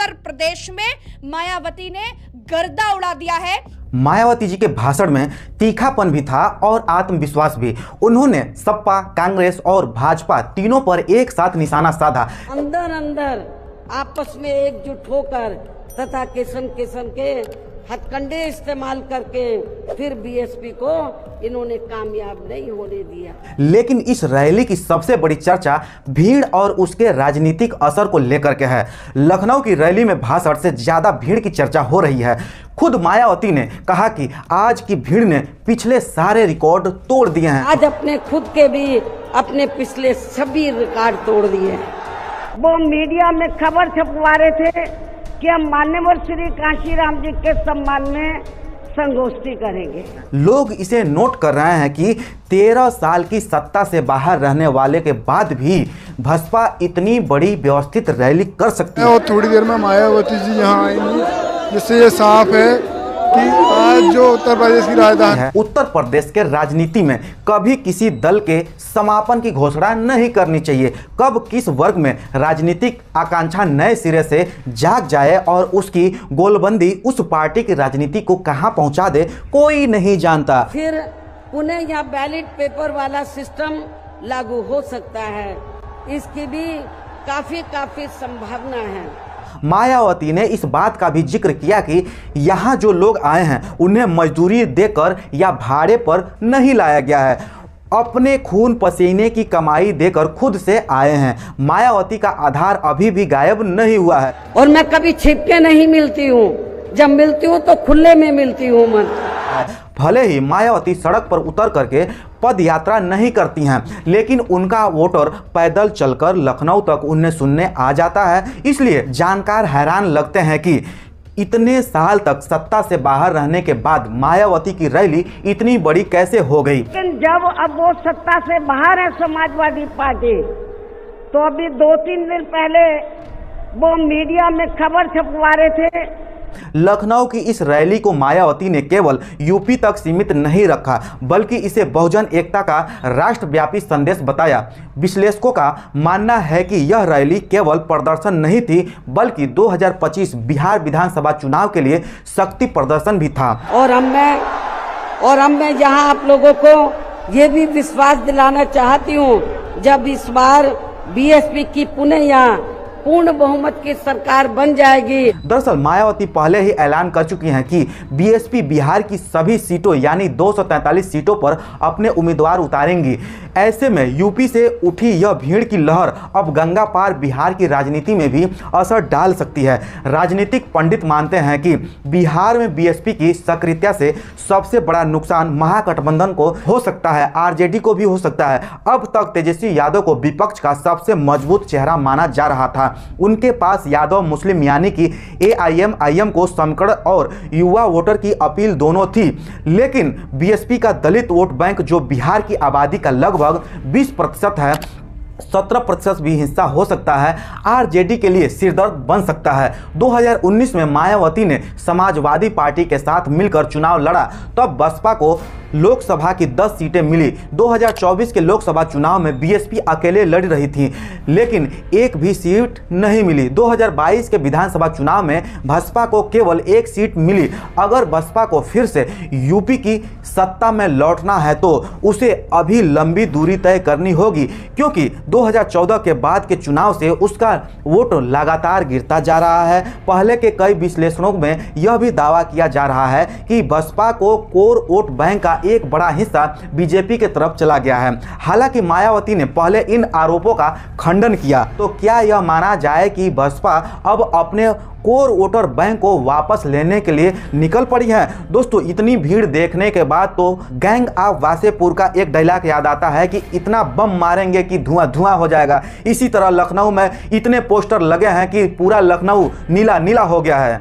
उत्तर प्रदेश में मायावती ने गर्दा उड़ा दिया है। मायावती जी के भाषण में तीखापन भी था और आत्मविश्वास भी। उन्होंने सपा, कांग्रेस और भाजपा तीनों पर एक साथ निशाना साधा। अंदर अंदर आपस में एकजुट होकर तथा किस्म किस्म के हथकंडे इस्तेमाल करके फिर बीएसपी को इन्होंने कामयाब नहीं होने दिया। लेकिन इस रैली की सबसे बड़ी चर्चा भीड़ और उसके राजनीतिक असर को लेकर के है। लखनऊ की रैली में भाषण से ज्यादा भीड़ की चर्चा हो रही है। खुद मायावती ने कहा कि आज की भीड़ ने पिछले सारे रिकॉर्ड तोड़ दिए हैं। आज अपने खुद के भी अपने पिछले सभी रिकॉर्ड तोड़ दिए हैं। वो मीडिया में खबर छपवा रहे थे कि हम मान्यवर श्री कांशीराम जी के सम्मान में संगोष्ठी करेंगे। लोग इसे नोट कर रहे हैं कि 13 साल की सत्ता से बाहर रहने वाले के बाद भी भाजपा इतनी बड़ी व्यवस्थित रैली कर सकती है। और थोड़ी देर में मायावती जी यहाँ आएंगी, जिससे ये साफ है कि आज जो उत्तर प्रदेश की राजधानी है, उत्तर प्रदेश के राजनीति में कभी किसी दल के समापन की घोषणा नहीं करनी चाहिए। कब किस वर्ग में राजनीतिक आकांक्षा नए सिरे से जाग जाए और उसकी गोलबंदी उस पार्टी की राजनीति को कहां पहुंचा दे, कोई नहीं जानता। फिर उन्हें यहाँ बैलेट पेपर वाला सिस्टम लागू हो सकता है, इसकी भी काफी संभावना है। मायावती ने इस बात का भी जिक्र किया कि यहाँ जो लोग आए हैं उन्हें मजदूरी देकर या भाड़े पर नहीं लाया गया है, अपने खून पसीने की कमाई देकर खुद से आए हैं। मायावती का आधार अभी भी गायब नहीं हुआ है। और मैं कभी छिप के नहीं मिलती हूँ, जब मिलती हूँ तो खुले में मिलती हूँ। भले ही मायावती सड़क पर उतर करके पद यात्रा नहीं करती हैं, लेकिन उनका वोटर पैदल चलकर लखनऊ तक उन्हें सुनने आ जाता है। इसलिए जानकार हैरान लगते हैं कि इतने साल तक सत्ता से बाहर रहने के बाद मायावती की रैली इतनी बड़ी कैसे हो गई। लेकिन जब अब वो सत्ता से बाहर है समाजवादी पार्टी, तो अभी 2-3 दिन पहले वो मीडिया में खबर छपवा रहे थे। लखनऊ की इस रैली को मायावती ने केवल यूपी तक सीमित नहीं रखा, बल्कि इसे बहुजन एकता का राष्ट्रव्यापी संदेश बताया। विश्लेषकों का मानना है कि यह रैली केवल प्रदर्शन नहीं थी, बल्कि 2025 बिहार विधानसभा चुनाव के लिए शक्ति प्रदर्शन भी था। और अब मैं यहाँ आप लोगों को ये भी विश्वास दिलाना चाहती हूँ, जब इस बार बीएसपी की पुनः यहाँ पूर्ण बहुमत की सरकार बन जाएगी। दरअसल मायावती पहले ही ऐलान कर चुकी हैं कि बीएसपी बिहार की सभी सीटों यानी 243 सीटों पर अपने उम्मीदवार उतारेंगी। ऐसे में यूपी से उठी यह भीड़ की लहर अब गंगा पार बिहार की राजनीति में भी असर डाल सकती है। राजनीतिक पंडित मानते हैं कि बिहार में बीएसपी की सक्रियता से सबसे बड़ा नुकसान महागठबंधन को हो सकता है, आरजेडी को भी हो सकता है। अब तक तेजस्वी यादव को विपक्ष का सबसे मजबूत चेहरा माना जा रहा था। उनके पास यादव मुस्लिम यानी कि एआईएमआईएम को समकड़ और युवा वोटर की अपील दोनों थी, लेकिन बीएसपी का दलित वोट बैंक जो बिहार की आबादी का लगभग 20% है, 17% भी हिस्सा हो सकता है, आरजेडी के लिए सिरदर्द बन सकता है। 2019 में मायावती ने समाजवादी पार्टी के साथ मिलकर चुनाव लड़ा, तब बसपा को लोकसभा की 10 सीटें मिली। 2024 के लोकसभा चुनाव में बीएसपी अकेले लड़ रही थी, लेकिन एक भी सीट नहीं मिली। 2022 के विधानसभा चुनाव में बसपा को केवल 1 सीट मिली। अगर बसपा को फिर से यूपी की सत्ता में लौटना है तो उसे अभी लंबी दूरी तय करनी होगी, क्योंकि 2014 के बाद के चुनाव से उसका वोट लगातार गिरता जा रहा है। पहले के कई विश्लेषणों में यह भी दावा किया जा रहा है कि बसपा को कोर वोट बैंक का एक बड़ा हिस्सा बीजेपी के तरफ चला गया है। हालांकि मायावती ने पहले इन आरोपों का खंडन किया। तो क्या यह माना जाए कि बसपा अब अपने कोर वोटर बैंक को वापस लेने के लिए निकल पड़ी है? दोस्तों, इतनी भीड़ देखने के बाद तो गैंग ऑफ वासेपुर का एक डायलॉग याद आता है कि इतना बम मारेंगे कि धुआं धुआं हो जाएगा। इसी तरह लखनऊ में इतने पोस्टर लगे हैं कि पूरा लखनऊ नीला नीला हो गया है।